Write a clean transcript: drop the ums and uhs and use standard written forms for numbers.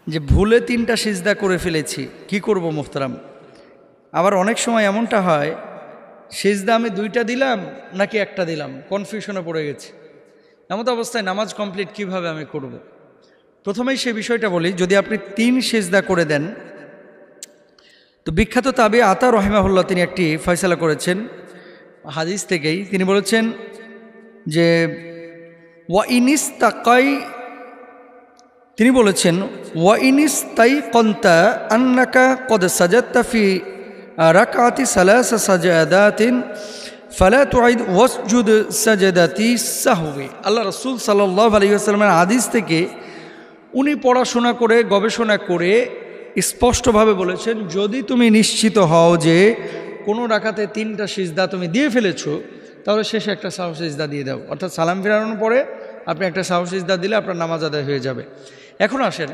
যে ভুলে 3টা সিজদা করে ফেলেছি, কি করব মোহতারাম? আবার অনেক সময় এমনটা হয়, সিজদা আমি 2টা দিলাম নাকি 1টা দিলাম, কনফিউশনে পড়ে গেছি। এমন অবস্থায় নামাজ কমপ্লিট কিভাবে আমি করব? প্রথমেই সে বিষয়টা বলি, যদি আপনি 3 সিজদা করে দেন, তো বিখ্যাত তাবি আতা রহিমাহুল্লাহ তিনি একটি ফয়সালা করেছেন হাদিস থেকেই। তিনি বলেছেন যে তিনি বলেছেন ওয়াইনিস তাই কন্তা আন্নাকা কদ সাজাদতা ফি রাকাতি সালাসা সাজাদাতিন ফালা তুঈদ ওয়াসজুদ সাজাদাতি সাহওয়ি। আল্লাহ রাসূল সাল্লাল্লাহু আলাইহি ওয়াসাল্লামের হাদিস থেকে উনি পড়াশোনা করে গবেষণা করে স্পষ্টভাবে বলেছেন, যদি তুমি নিশ্চিত হও যে কোনো রাকাতে 3টা সিজদা তুমি দিয়ে ফেলেছো, তাহলে শেষে একটা সাহু সিজদা দিয়ে দাও। অর্থাৎ সালাম ফেরানোর পরে আপনি একটা সাহু সিজদা দিলে আপনার নামাজ আদায় হয়ে যাবে। এখন আসেন,